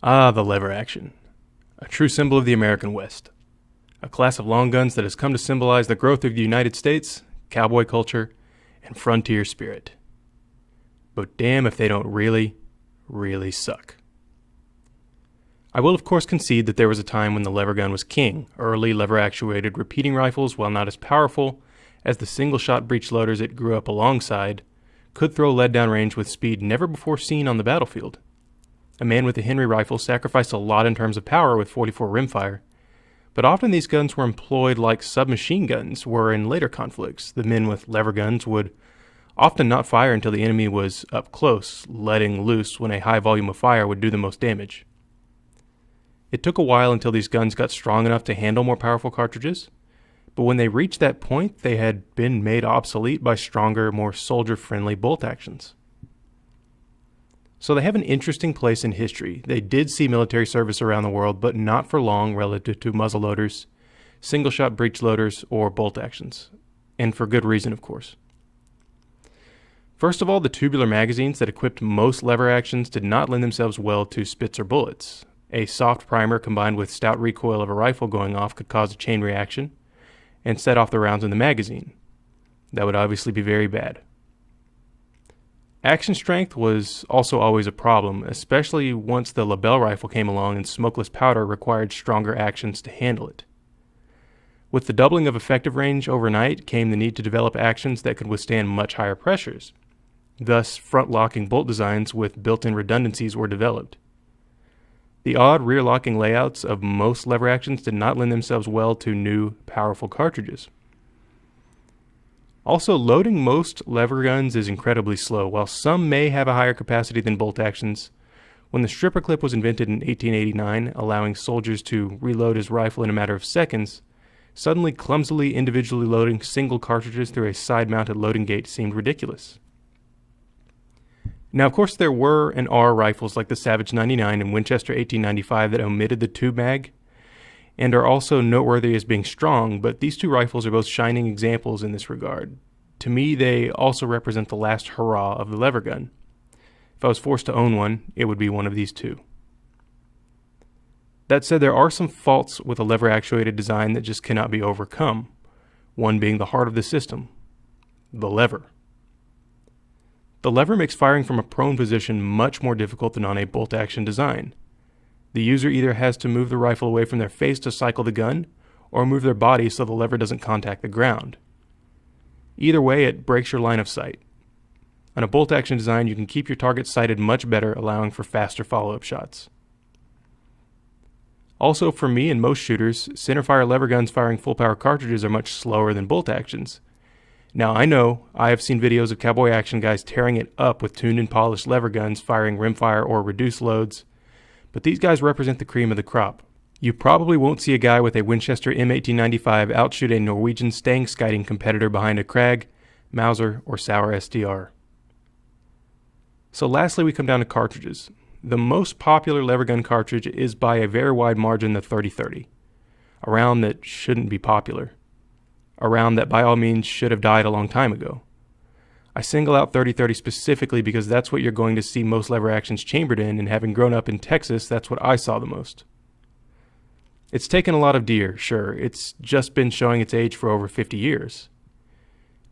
Ah, the lever action. A true symbol of the American West. A class of long guns that has come to symbolize the growth of the United States, cowboy culture, and frontier spirit. But damn if they don't really, really suck. I will of course concede that there was a time when the lever gun was king. Early lever-actuated repeating rifles, while not as powerful as the single-shot breech loaders it grew up alongside, could throw lead down range with speed never before seen on the battlefield. A man with a Henry rifle sacrificed a lot in terms of power with 44 rimfire, but often these guns were employed like submachine guns were in later conflicts. The men with lever guns would often not fire until the enemy was up close, letting loose when a high volume of fire would do the most damage. It took a while until these guns got strong enough to handle more powerful cartridges, but when they reached that point, they had been made obsolete by stronger, more soldier-friendly bolt actions. So they have an interesting place in history. They did see military service around the world, but not for long relative to muzzle loaders, single-shot breech loaders, or bolt actions. And for good reason, of course. First of all, the tubular magazines that equipped most lever actions did not lend themselves well to Spitzer bullets. A soft primer combined with stout recoil of a rifle going off could cause a chain reaction and set off the rounds in the magazine. That would obviously be very bad. Action strength was also always a problem, especially once the Lebel rifle came along and smokeless powder required stronger actions to handle it. With the doubling of effective range overnight came the need to develop actions that could withstand much higher pressures. Thus, front-locking bolt designs with built-in redundancies were developed. The odd rear-locking layouts of most lever actions did not lend themselves well to new, powerful cartridges. Also, loading most lever guns is incredibly slow. While some may have a higher capacity than bolt actions, when the stripper clip was invented in 1889, allowing soldiers to reload his rifle in a matter of seconds, suddenly clumsily individually loading single cartridges through a side-mounted loading gate seemed ridiculous. Now, of course, there were and are rifles like the Savage 99 and Winchester 1895 that omitted the tube mag, and are also noteworthy as being strong, but these two rifles are both shining examples in this regard. To me, they also represent the last hurrah of the lever gun. If I was forced to own one, it would be one of these two. That said, there are some faults with a lever-actuated design that just cannot be overcome, one being the heart of the system, the lever. The lever makes firing from a prone position much more difficult than on a bolt-action design. The user either has to move the rifle away from their face to cycle the gun, or move their body so the lever doesn't contact the ground. Either way, it breaks your line of sight. On a bolt-action design, you can keep your target sighted much better, allowing for faster follow-up shots. Also, for me and most shooters, centerfire lever guns firing full-power cartridges are much slower than bolt actions. Now, I know I have seen videos of cowboy action guys tearing it up with tuned and polished lever guns firing rimfire or reduced loads, but these guys represent the cream of the crop. You probably won't see a guy with a Winchester M1895 outshoot a Norwegian stang-skiting competitor behind a Krag, Mauser, or Sauer SDR. So lastly, we come down to cartridges. The most popular lever gun cartridge is by a very wide margin the 30-30, a round that shouldn't be popular, a round that by all means should have died a long time ago. I single out 30-30 specifically because that's what you're going to see most lever actions chambered in, and having grown up in Texas, that's what I saw the most. It's taken a lot of deer, sure, it's just been showing its age for over 50 years.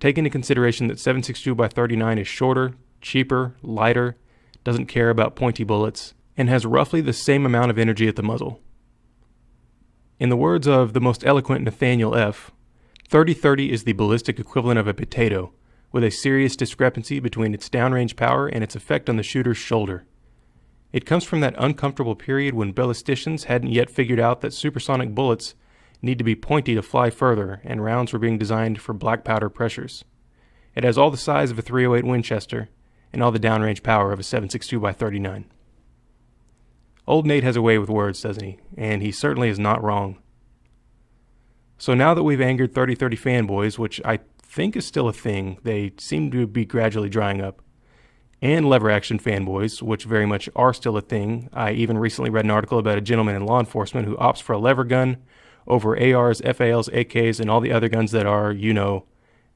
Take into consideration that 7.62x39 is shorter, cheaper, lighter, doesn't care about pointy bullets, and has roughly the same amount of energy at the muzzle. In the words of the most eloquent Nathaniel F., 30-30 is the ballistic equivalent of a potato, with a serious discrepancy between its downrange power and its effect on the shooter's shoulder. It comes from that uncomfortable period when ballisticians hadn't yet figured out that supersonic bullets need to be pointy to fly further, and rounds were being designed for black powder pressures. It has all the size of a .308 Winchester, and all the downrange power of a 7.62x39. Old Nate has a way with words, doesn't he? And he certainly is not wrong. So now that we've angered 30-30 fanboys, which I think is still a thing, they seem to be gradually drying up, and lever action fanboys, which very much are still a thing. I even recently read an article about a gentleman in law enforcement who opts for a lever gun over ARs, FALs, AKs, and all the other guns that are,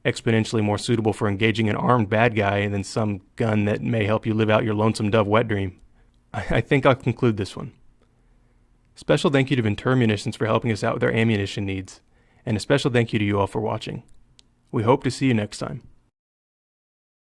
exponentially more suitable for engaging an armed bad guy than some gun that may help you live out your lonesome dove wet dream. I think I'll conclude this one. Special thank you to Ventura Munitions for helping us out with our ammunition needs, and a special thank you to you all for watching. We hope to see you next time.